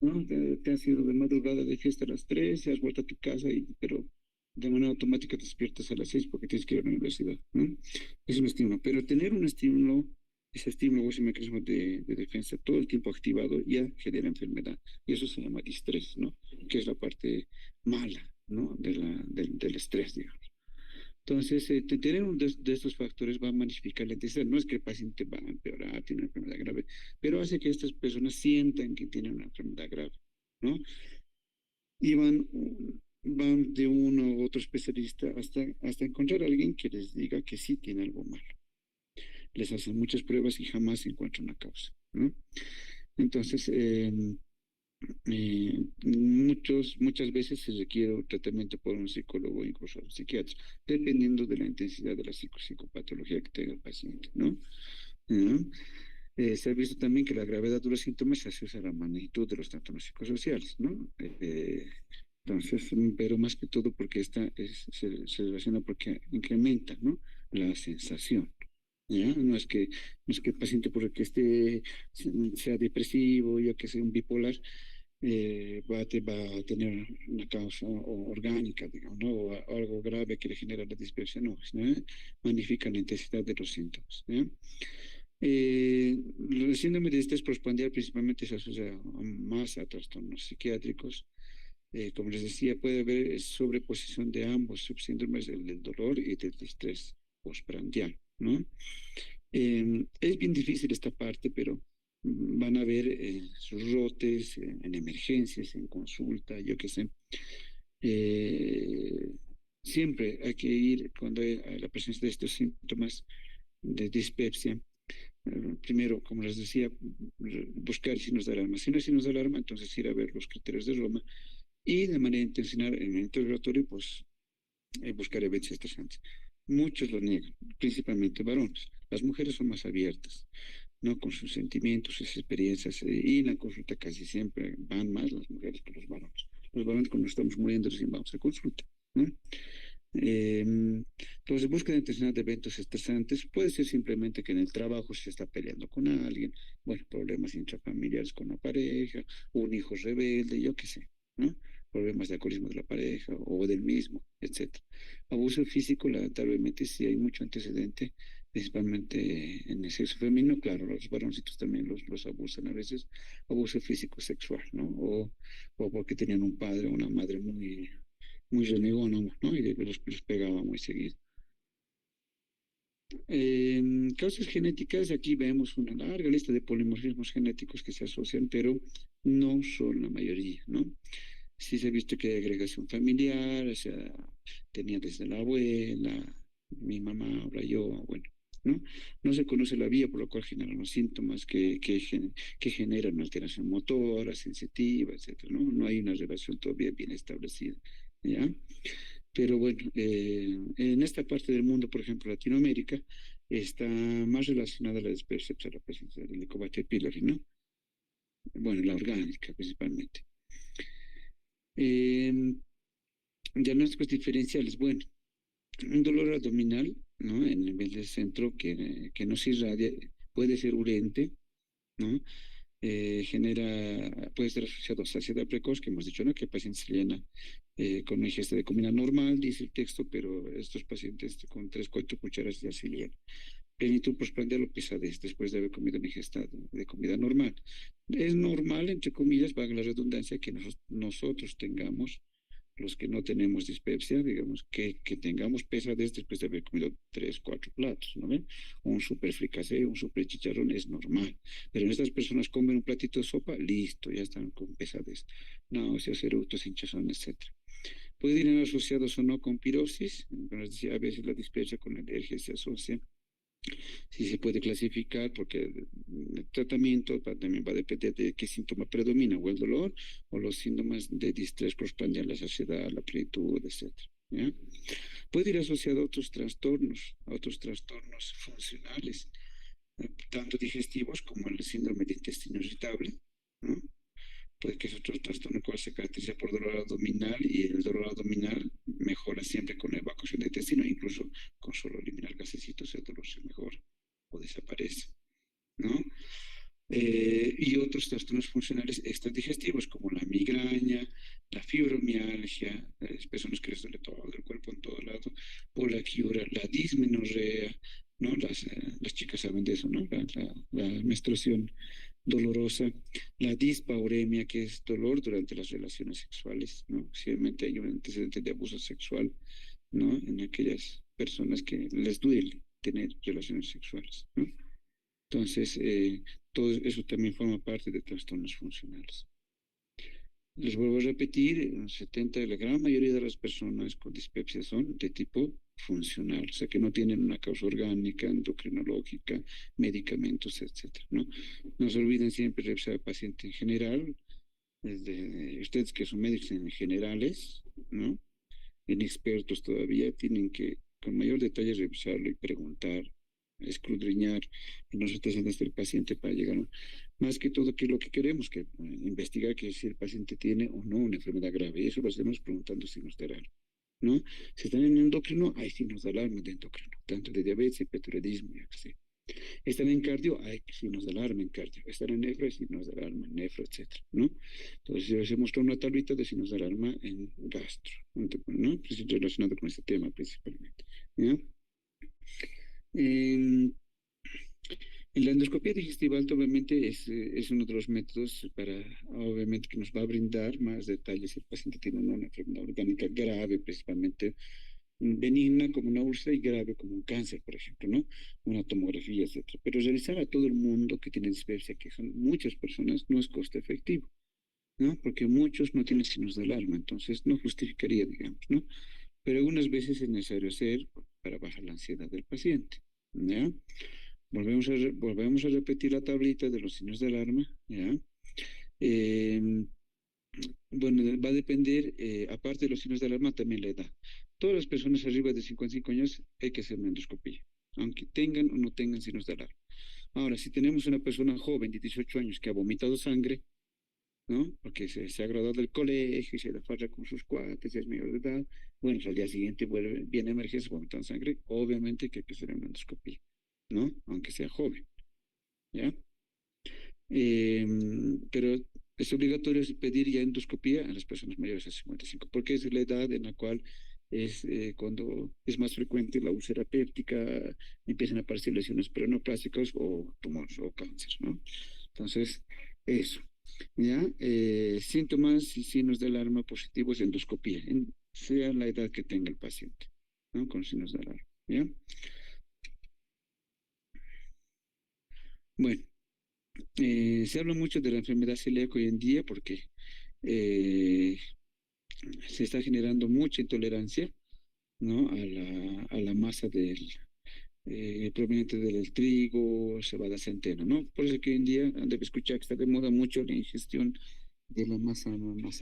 ¿no? Te has ido de madrugada de fiesta a las 3, has vuelto a tu casa, pero de manera automática te despiertas a las 6 porque tienes que ir a la universidad, ¿no? Es un estímulo. Pero tener un estímulo, ese estímulo o ese mecanismo de defensa todo el tiempo activado ya genera enfermedad. Y eso se llama distrés, ¿no? Que es la parte mala, ¿no? Del estrés, digamos. Entonces, tener uno de estos factores va a magnificar la intensidad. No es que el paciente va a empeorar, tiene una enfermedad grave, pero hace que estas personas sientan que tienen una enfermedad grave, ¿no? Y van de uno u otro especialista hasta encontrar a alguien que les diga que sí tiene algo malo. Les hacen muchas pruebas y jamás encuentran una causa, ¿no? Entonces, muchas veces se requiere un tratamiento por un psicólogo o incluso un psiquiatra, dependiendo de la intensidad de la psicopatología que tenga el paciente, ¿no? ¿No? Se ha visto también que la gravedad de los síntomas se asocia a la magnitud de los trastornos psicosociales, ¿no? Entonces, pero más que todo porque se relaciona porque incrementa, ¿no? La sensación. ¿Ya? No es que el paciente porque sea depresivo, ya que sea un bipolar, va a tener una causa orgánica, digamos, ¿no? O algo grave que le genera la dispersión, no, ¿no? Magnifica la intensidad de los síntomas, ¿ya? El síndrome de estrés postprandial principalmente se asocia más a trastornos psiquiátricos. Como les decía, puede haber sobreposición de ambos subsíndromes, del dolor y del estrés postprandial, ¿no? Es bien difícil esta parte, pero van a ver sus rotes en emergencias, en consulta, yo qué sé. Eh, Siempre hay que ir cuando hay la presencia de estos síntomas de dispepsia. Primero, como les decía, buscar signos de alarma. Si no hay signos de alarma, entonces ir a ver los criterios de Roma y de manera intencional en el interrogatorio, pues buscar eventos estresantes. Muchos lo niegan, principalmente varones. Las mujeres son más abiertas, ¿no? Con sus sentimientos, sus experiencias, y en la consulta casi siempre van más las mujeres que los varones. Los varones cuando estamos muriendo recién vamos a consulta, ¿no? Entonces, búsqueda intencional de eventos estresantes puede ser simplemente que en el trabajo se está peleando con alguien, bueno, problemas intrafamiliares con la pareja, un hijo rebelde, yo qué sé, ¿no? Problemas de alcoholismo de la pareja o del mismo, etcétera. Abuso físico, lamentablemente, sí hay mucho antecedente, principalmente en el sexo femenino, claro, los varoncitos también los abusan a veces, abuso físico sexual, ¿no? O porque tenían un padre o una madre muy renegón, ¿no? Y los pegaba muy seguido. Causas genéticas, aquí vemos una larga lista de polimorfismos genéticos que se asocian, pero no son la mayoría, ¿no? Sí se ha visto que hay agregación familiar, o sea, tenía desde la abuela, mi mamá, ahora yo, bueno, ¿no? No se conoce la vía por la cual generan los síntomas que generan alteración motora, sensitiva, etcétera, ¿no? No hay una relación todavía bien establecida, ¿ya? Pero bueno, en esta parte del mundo, por ejemplo, Latinoamérica, está más relacionada a la dispersión a la presencia del Helicobacter pylori, ¿no? Bueno, la orgánica principalmente. Eh, Diagnósticos diferenciales, bueno, un dolor abdominal, ¿no? En el nivel del centro que no se irradia, puede ser urente, ¿no? Puede estar asociado a saciedad precoz, que hemos dicho, ¿no? Que el paciente se llena con una ingesta de comida normal, dice el texto, pero estos pacientes con 3, 4 cucharas ya se llenan. Plenitud postprandial o pesadez después de haber comido una ingesta de comida normal. Es normal, entre comillas, valga la redundancia, que nosotros tengamos los que no tenemos dispepsia, digamos, que tengamos pesadez después de haber comido 3, 4 platos, ¿no ven? Un super fricasé, un super chicharrón es normal. Pero en estas personas comen un platito de sopa, listo, ya están con pesadez. Náuseas, eructos, hinchazón, etcétera. Puede ir asociados o no con pirosis, como les decía, a veces la dispepsia con alergia se asocia. Sí se puede clasificar porque el tratamiento también va a depender de qué síntoma predomina, o el dolor, o los síntomas de distrés correspondiente a la saciedad, la plenitud, etcétera. ¿Ya? Puede ir asociado a otros trastornos funcionales, tanto digestivos como el síndrome de intestino irritable, ¿no? Puede que es otro trastorno el cual se caracteriza por dolor abdominal y el dolor abdominal mejora siempre con la evacuación de intestino, incluso con solo eliminar gasecitos el dolor se mejora o desaparece, ¿no? Y otros trastornos funcionales extradigestivos como la migraña, la fibromialgia, las personas que les duele todo el cuerpo en todo lado, polaquiura, la dismenorrea, ¿no? Las chicas saben de eso, ¿no? La menstruación dolorosa, la dispauremia, que es dolor durante las relaciones sexuales, ¿no? Si realmente hay un antecedente de abuso sexual, ¿no? En aquellas personas que les duele tener relaciones sexuales, ¿no? Entonces, todo eso también forma parte de trastornos funcionales. Les vuelvo a repetir, la gran mayoría de las personas con dispepsia son de tipo funcional, o sea que no tienen una causa orgánica, endocrinológica, medicamentos, etcétera, ¿no? No se olviden siempre revisar al paciente en general, ustedes que son médicos en generales, ¿no? Inexpertos todavía, tienen que con mayor detalle revisarlo y preguntar, escudriñar en los antecedentes del paciente para llegar a más que todo, que es lo que queremos, que investigar que si el paciente tiene o no una enfermedad grave. Y eso lo hacemos preguntando signos de alarma, ¿no? Si están en endocrino, hay signos de alarma de endocrino, tanto de diabetes, hipertiroidismo, ya que sé. Están en cardio, hay signos de alarma en cardio. Están en nefro, hay signos de alarma en nefro, etcétera, ¿no? Entonces, se mostró una tablita de signos de alarma en gastro, ¿no? Relacionado con este tema principalmente, ¿ya? En, en la endoscopia digestiva alta, obviamente, es uno de los métodos obviamente, que nos va a brindar más detalles si el paciente tiene una enfermedad orgánica grave, principalmente benigna como una úlcera y grave como un cáncer, por ejemplo, ¿no? Una tomografía, etcétera. Pero realizar a todo el mundo que tiene dispepsia, que son muchas personas, no es costo efectivo, ¿no? Porque muchos no tienen signos de alarma, entonces no justificaría, digamos, ¿no? Pero algunas veces es necesario hacer para bajar la ansiedad del paciente, ¿ya? Volvemos a repetir la tablita de los signos de alarma, ¿ya? Eh, bueno, va a depender, aparte de los signos de alarma, también la edad. Todas las personas arriba de 55 años hay que hacer una endoscopia, aunque tengan o no tengan signos de alarma. Ahora, si tenemos una persona joven de 18 años que ha vomitado sangre, ¿no? Porque se ha graduado del colegio y se da farra con sus cuates, ya es mayor de edad, bueno, pues al día siguiente viene a emergencia vomitando sangre, obviamente que hay que hacer una endoscopia, ¿no? Aunque sea joven, ¿ya? Eh, pero es obligatorio pedir ya endoscopía a las personas mayores de 55, porque es la edad en la cual es cuando es más frecuente la úlcera péptica, empiezan a aparecer lesiones perineoplásticas o tumores o cáncer, ¿no? Entonces, eso. ¿Ya? Síntomas y signos de alarma positivos, endoscopía, sea la edad que tenga el paciente, ¿no? Con signos de alarma, ¿ya? Bueno, se habla mucho de la enfermedad celíaca hoy en día porque eh, se está generando mucha intolerancia, ¿no? A la masa proveniente del trigo, cebada, centeno, ¿no? Por eso que hoy en día han de escuchar que está de moda mucho la ingestión de la masa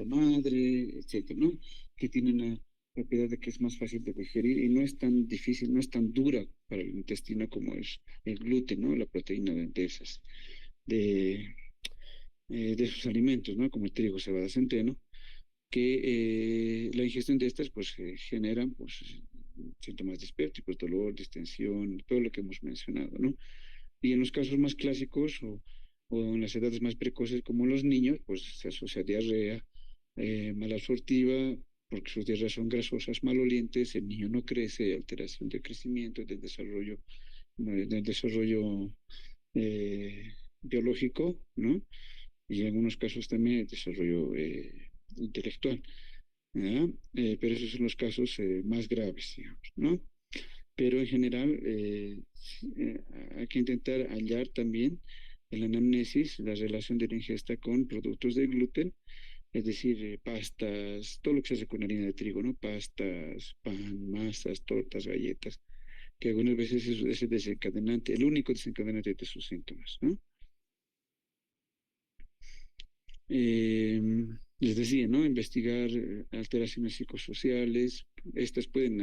madre, etcétera, ¿no? Que tiene una propiedad de que es más fácil de digerir y no es tan difícil, no es tan dura para el intestino como es el gluten, ¿no? La proteína de, de esos alimentos, ¿no? Como el trigo, cebada, centeno, que la ingestión de estas pues generan pues síntomas dispépticos, dolor, distensión, todo lo que hemos mencionado, ¿no? Y en los casos más clásicos o en las edades más precoces como los niños, pues se asocia a diarrea, mala absortiva, porque sus diarreas son grasosas, malolientes, el niño no crece, alteración del crecimiento, del desarrollo biológico, ¿no? Y en algunos casos también el desarrollo intelectual, ¿ya? Pero esos son los casos más graves, digamos, ¿no? Pero en general eh, hay que intentar hallar también en la anamnesis la relación de la ingesta con productos de gluten, es decir, pastas, todo lo que se hace con harina de trigo, ¿no? Pastas, pan, masas, tortas, galletas, que algunas veces es el desencadenante, el único desencadenante de sus síntomas, ¿no? Eh, Les decía, ¿no? Investigar alteraciones psicosociales, estas pueden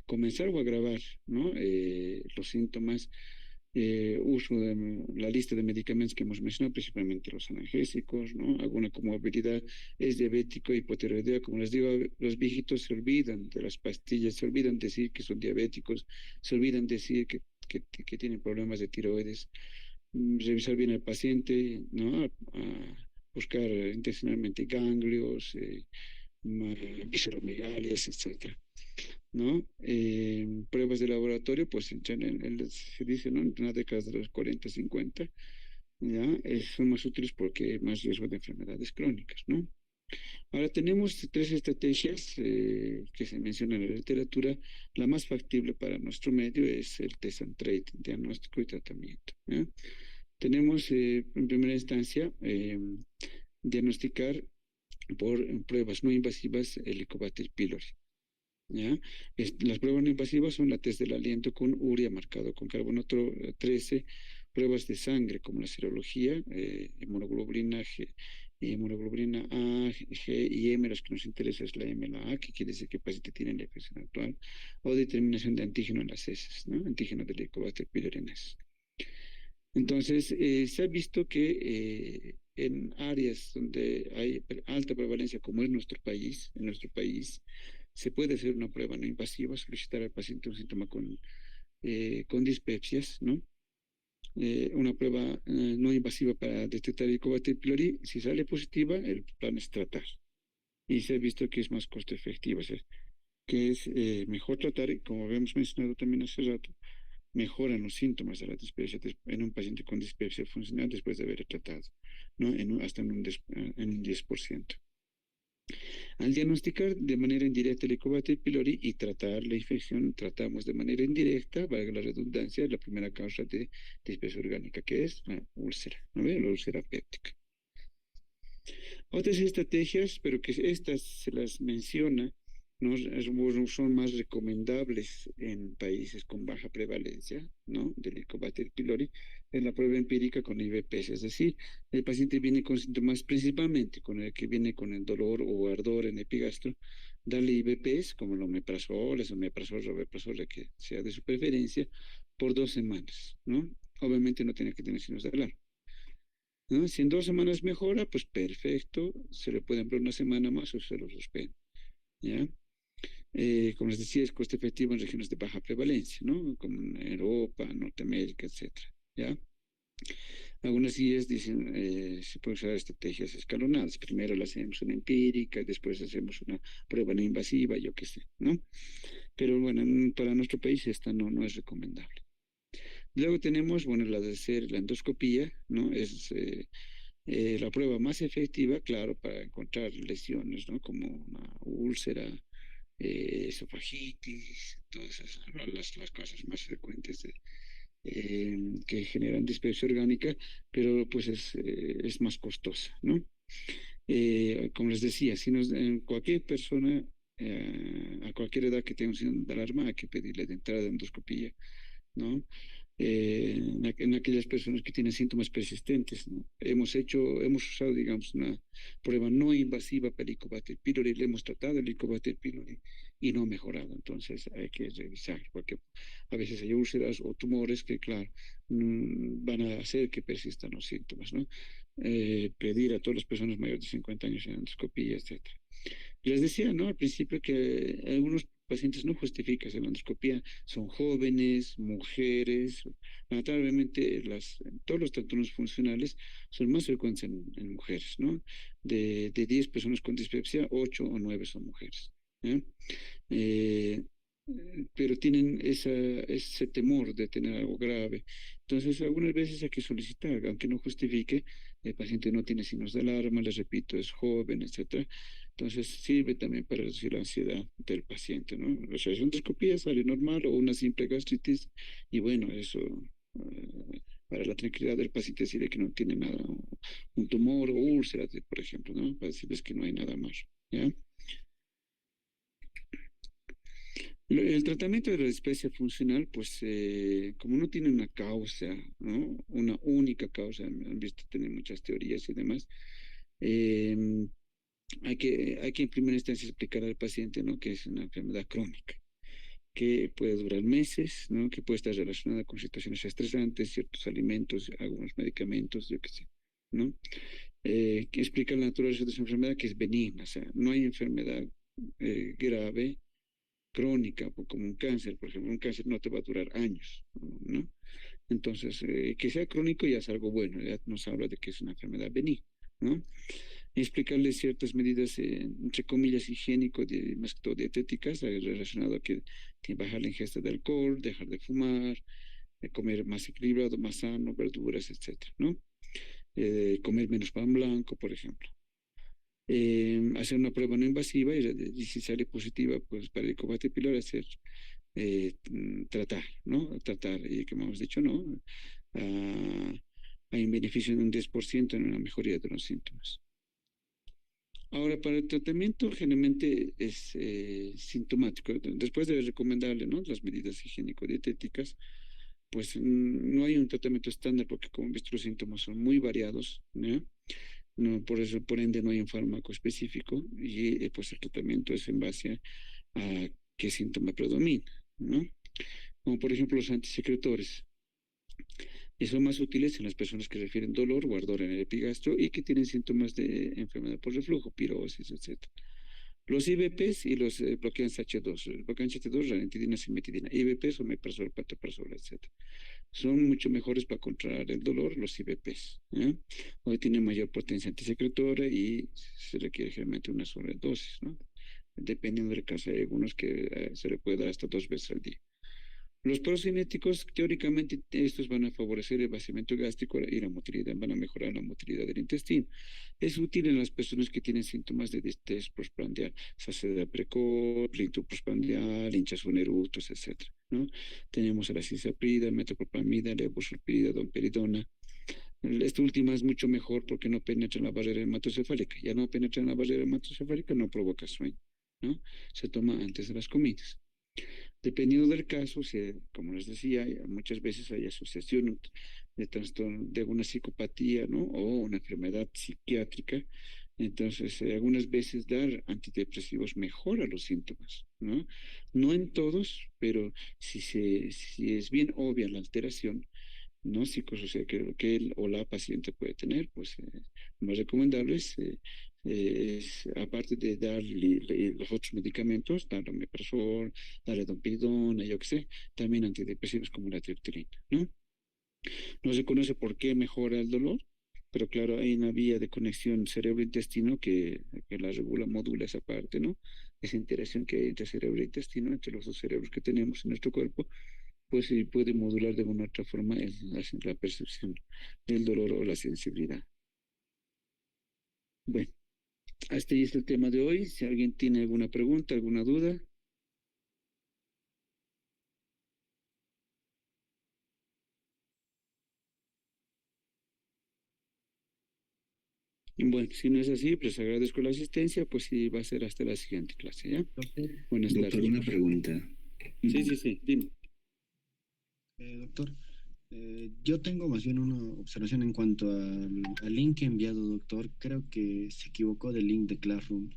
comenzar o agravar, ¿no? Los síntomas, uso de la lista de medicamentos que hemos mencionado, principalmente los analgésicos, ¿no? Alguna comorbilidad, es diabético, hipotiroidea, como les digo, los viejitos se olvidan de las pastillas, se olvidan decir que son diabéticos, se olvidan decir que tienen problemas de tiroides, revisar bien al paciente, ¿no? Buscar intencionalmente ganglios, visceromegalias, etcétera, ¿no? Pruebas de laboratorio, pues se dice, ¿no? En las décadas de los 40, 50, ¿ya? Son más útiles porque hay más riesgo de enfermedades crónicas, ¿no? Ahora tenemos tres estrategias que se mencionan en la literatura. La más factible para nuestro medio es el test and treat, diagnóstico y tratamiento, ¿ya? Tenemos en primera instancia diagnosticar por pruebas no invasivas el Helicobacter pylori, ¿ya? Las pruebas no invasivas son la test del aliento con urea marcado con carbonato 13, pruebas de sangre como la serología, hemoglobina G, hemoglobina A, G y M, las que nos interesa es la M, la A, que quiere decir que el paciente tiene la infección actual, o determinación de antígeno en las heces, ¿no? Antígeno del Helicobacter pylori en heces. Entonces, se ha visto que en áreas donde hay alta prevalencia, como es en nuestro país, se puede hacer una prueba no invasiva, solicitar al paciente un síntoma con dispepsias, ¿no? Una prueba no invasiva para detectar el Helicobacter pylori. Si sale positiva, el plan es tratar. Y se ha visto que es más costo efectivo, o sea, que es mejor tratar, y como habíamos mencionado también hace rato, mejoran los síntomas de la dispepsia en un paciente con dispepsia funcional después de haber tratado, ¿no? Hasta en un 10%. Al diagnosticar de manera indirecta el Helicobacter pylori y tratar la infección, tratamos de manera indirecta, valga la redundancia, la primera causa de dispersión orgánica, que es la úlcera, ¿no ve? La úlcera péptica. Otras estrategias, pero que estas se las menciona, ¿no? Son más recomendables en países con baja prevalencia, ¿no? Del Helicobacter pylori, es la prueba empírica con IVPs, es decir, el paciente viene con síntomas principalmente con el que viene con el dolor o ardor en epigastro, darle IVPs como el omeprazol, el omeprazol, robeprazol, que sea de su preferencia, por 2 semanas, ¿no? Obviamente no tiene que tener signos de alarma. ¿No? Si en 2 semanas mejora, pues perfecto, se le puede emplear una semana más o se lo suspende, ¿ya? Como les decía, es coste efectivo en regiones de baja prevalencia, ¿no? Como en Europa, Norteamérica, etcétera, ¿ya? Algunas guías dicen, se pueden usar estrategias escalonadas. Primero la hacemos una empírica, después hacemos una prueba no invasiva, yo qué sé, ¿no? Pero bueno, para nuestro país esta no es recomendable. Luego tenemos, bueno, la de hacer la endoscopía, ¿no? Es la prueba más efectiva, claro, para encontrar lesiones, ¿no? Como una úlcera, esofagitis, todas esas, ¿no? Las cosas más frecuentes que generan dispersión orgánica, pero pues es más costosa, ¿no? Como les decía, si nos, cualquier persona a cualquier edad que tenga un signo de alarma, hay que pedirle de entrada de endoscopía, ¿no? En aquellas personas que tienen síntomas persistentes, ¿no? Hemos usado, digamos, una prueba no invasiva para el Helicobacter pylori, le hemos tratado el Helicobacter pylori y no ha mejorado, entonces hay que revisar, porque a veces hay úlceras o tumores que, claro, van a hacer que persistan los síntomas, ¿no? Pedir a todas las personas mayores de 50 años en endoscopía, etcétera. Les decía, ¿no? Al principio que algunos pacientes no justifican la endoscopía, son jóvenes, mujeres, lamentablemente todos los trastornos funcionales son más frecuentes en mujeres, ¿no? De 10 personas con dispepsia, 8 o 9 son mujeres. ¿Eh? Eh, pero tienen ese temor de tener algo grave. Entonces, algunas veces hay que solicitar, aunque no justifique, el paciente no tiene signos de alarma, les repito, es joven, etcétera. Entonces, sirve también para reducir la ansiedad del paciente, ¿no? O sea, es una endoscopía sale normal o una simple gastritis, y bueno, eso, para la tranquilidad del paciente, decirle que no tiene nada, un tumor o úlceras, por ejemplo, ¿no? Para decirles que no hay nada más, ¿ya? El tratamiento de la displasia funcional, pues como no tiene una causa, ¿no? Una única causa, han visto tener muchas teorías y demás, eh, hay que en primera instancia explicar al paciente, ¿no? Que es una enfermedad crónica, que puede durar meses, ¿no? Que puede estar relacionada con situaciones estresantes, ciertos alimentos, algunos medicamentos, yo qué sé, ¿no? Que explica la naturaleza de esa enfermedad, que es benigna, o sea, no hay enfermedad grave crónica, como un cáncer, por ejemplo, un cáncer no te va a durar años, ¿no? Entonces, que sea crónico ya es algo bueno, ya nos habla de que es una enfermedad benigna, ¿no? Y explicarle ciertas medidas, entre comillas, higiénico, más que todo dietéticas, relacionado a que bajar la ingesta de alcohol, dejar de fumar, comer más equilibrado, más sano, verduras, etcétera, ¿no? Comer menos pan blanco, por ejemplo. Hacer una prueba no invasiva y si sale positiva, pues para el combate pilar hacer tratar, ¿no? Tratar, y como hemos dicho, ¿no? Ah, hay un beneficio de un 10% en una mejoría de los síntomas. Ahora, para el tratamiento generalmente es sintomático. Después de recomendarle, ¿no? Las medidas higiénico-dietéticas, pues no hay un tratamiento estándar porque como he visto los síntomas son muy variados, ¿no? No, por eso, por ende, no hay un fármaco específico y pues el tratamiento es en base a qué síntoma predomina, ¿no? Como por ejemplo los antisecretores. Y son más útiles en las personas que refieren dolor o ardor en el epigastro y que tienen síntomas de enfermedad por reflujo, pirosis, etcétera. Los IVPs y los bloqueantes H2, bloqueantes H2, ranitidina, cimetidina, IVPs, omeprazol, pantoprazol, etcétera. Son mucho mejores para controlar el dolor los IVPs. ¿Eh? Hoy tienen mayor potencia antisecretora y se requiere generalmente una sobredosis, ¿no? Dependiendo del caso, hay algunos que se le puede dar hasta 2 veces al día. Los procinéticos, teóricamente, estos van a favorecer el vaciamiento gástrico y la motilidad, van a mejorar la motilidad del intestino. Es útil en las personas que tienen síntomas de distrés postprandial, saciedad precoz, plenitud postprandial, hinchazón eructos, etcétera, ¿no? Tenemos a la cisaprida, metoclopramida, levosulfirida, domperidona. Esta última es mucho mejor porque no penetra en la barrera hematocefálica. Ya no penetra en la barrera hematocefálica, no provoca sueño, ¿no? Se toma antes de las comidas. Dependiendo del caso, como les decía, muchas veces hay asociación de trastorno de alguna psicopatía, ¿no? O una enfermedad psiquiátrica. Entonces, algunas veces dar antidepresivos mejora los síntomas, ¿no? No en todos, pero si es bien obvia la alteración, ¿no? Psicosocial que él o la paciente puede tener, pues lo más recomendable es, aparte de darle los otros medicamentos, darle omeprazol, darle domperidona, yo qué sé, también antidepresivos como la triptilina, ¿no? No se conoce por qué mejora el dolor, pero claro, hay una vía de conexión cerebro-intestino que la regula, modula esa parte, ¿no? Esa interacción que hay entre cerebro e intestino, entre los dos cerebros que tenemos en nuestro cuerpo, pues sí puede modular de una u otra forma la percepción del dolor o la sensibilidad. Bueno, hasta ahí está el tema de hoy. Si alguien tiene alguna pregunta, alguna duda. Y bueno, si no es así, pues agradezco la asistencia, pues sí, va a ser hasta la siguiente clase, ¿ya? Doctor, Buenas Doctor, tardes. una pregunta. Sí, sí, sí, dime. doctor, yo tengo más bien una observación en cuanto al link enviado, doctor. Creo que se equivocó del link de Classroom.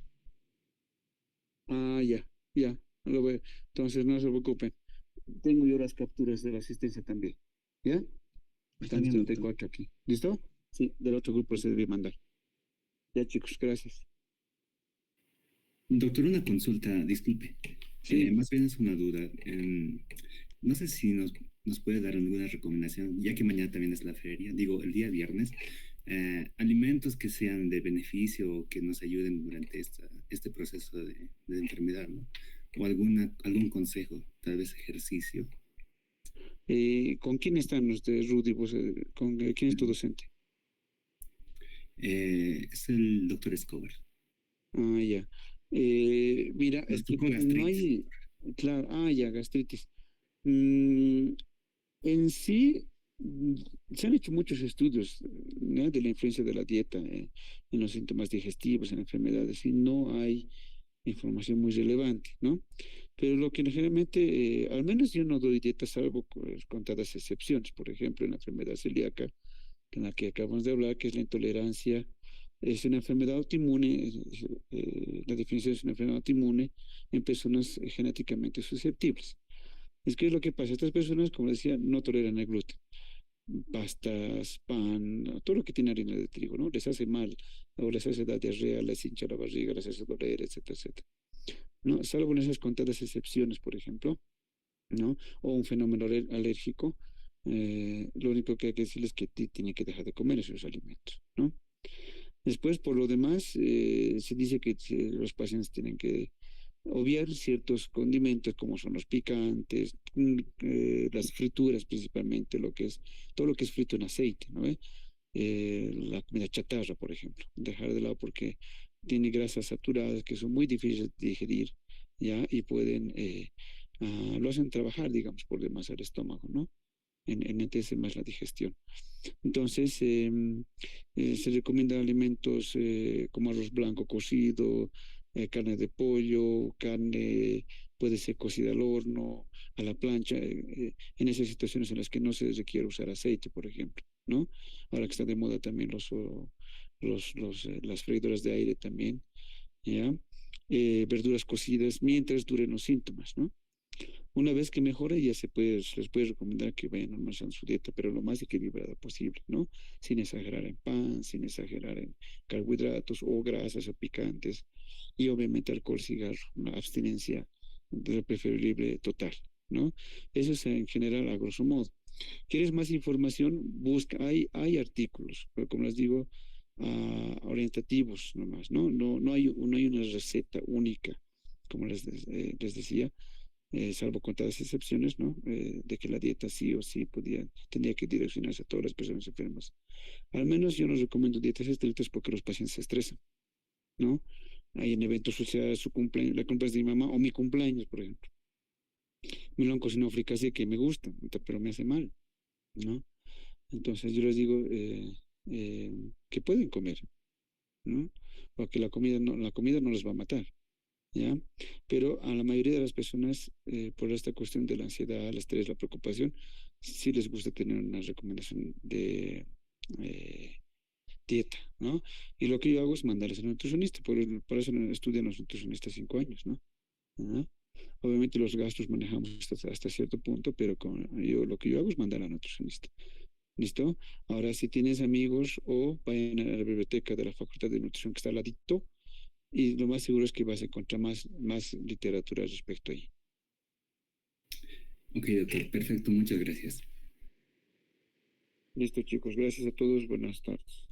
Ah, ya, ya, lo veo. Entonces no se preocupen. Tengo yo las capturas de la asistencia también, ¿ya? Está Están los bien, treinta y doctor. cuatro aquí. ¿Listo? Sí, del otro grupo se debe mandar. Ya, chicos, gracias. Doctor, una consulta, disculpe. Sí. Más bien es una duda. No sé si nos puede dar alguna recomendación, ya que mañana también es la feria, digo, el día viernes, alimentos que sean de beneficio o que nos ayuden durante este proceso de enfermedad, ¿no? O algún consejo, tal vez ejercicio. ¿Con quién están ustedes, Rudy? ¿Con quién es tu docente? Es el doctor Escobar. Ah, ya. Mira, Nos es que tocó no gastritis. hay, claro, ya, gastritis. Mm, en sí, mm, se han hecho muchos estudios, ¿no? De la influencia de la dieta en los síntomas digestivos, en enfermedades, y no hay información muy relevante, ¿no? Pero lo que generalmente, al menos yo no doy dieta salvo contadas excepciones, por ejemplo, en la enfermedad celíaca, en la que acabamos de hablar, que es la intolerancia, es una enfermedad autoinmune, la definición es una enfermedad autoinmune en personas genéticamente susceptibles. Es que es lo que pasa, estas personas, como decía, no toleran el gluten, pastas, pan, todo lo que tiene harina de trigo, ¿no? Les hace mal, o les hace dar diarrea, les hincha la barriga, les hace doler, etcétera, etcétera. ¿No? Salvo en esas contadas excepciones, por ejemplo, ¿no? O un fenómeno alérgico, lo único que hay que decirles es que tiene que dejar de comer esos alimentos, ¿no? Después, por lo demás, se dice que los pacientes tienen que obviar ciertos condimentos como son los picantes, las frituras principalmente, todo lo que es frito en aceite, ¿no? La comida chatarra, por ejemplo, dejar de lado porque tiene grasas saturadas que son muy difíciles de digerir, ¿ya? Y lo hacen trabajar, digamos, por demás al estómago, ¿no? Enlentece más la digestión. Entonces, se recomiendan alimentos como arroz blanco cocido, carne de pollo, carne puede ser cocida al horno, a la plancha, en esas situaciones en las que no se requiere usar aceite, por ejemplo, ¿no? Ahora que está de moda también las freidoras de aire también, ¿ya? Verduras cocidas mientras duren los síntomas, ¿no? Una vez que mejore, se les puede recomendar que vayan normalizando su dieta, pero lo más equilibrada posible, ¿no? Sin exagerar en pan, sin exagerar en carbohidratos o grasas o picantes, y obviamente alcohol, cigarro, una abstinencia de lo preferible total, ¿no? Eso es en general, a grosso modo. ¿Quieres más información? Busca, hay artículos, pero como les digo, orientativos nomás, ¿no? No hay una receta única, como les decía, salvo contadas excepciones, ¿no? De que la dieta sí o sí tendría que direccionarse a todas las personas enfermas. Al menos yo no recomiendo dietas estrictas porque los pacientes se estresan, ¿no? Hay en eventos sociales, su cumpleaños, la cumpleaños de mi mamá o mi cumpleaños, por ejemplo. Me lo han cocinado fricasé que me gusta, pero me hace mal, ¿no? Entonces yo les digo que pueden comer, ¿no? Porque la comida no les va a matar, ¿ya? Pero a la mayoría de las personas, por esta cuestión de la ansiedad, el estrés, la preocupación, sí les gusta tener una recomendación de eh, dieta, ¿no? Y lo que yo hago es mandarles a un nutricionista, por eso estudian los nutricionistas 5 años, ¿no? ¿Ah? Obviamente los gastos manejamos hasta cierto punto, pero lo que yo hago es mandar a nutricionista. ¿Listo? Ahora, si tienes amigos o vayan a la biblioteca de la Facultad de Nutrición que está al ladito, y lo más seguro es que vas a encontrar más literatura al respecto ahí. Ok, doctor, perfecto, muchas gracias. Listo, chicos, gracias a todos, buenas tardes.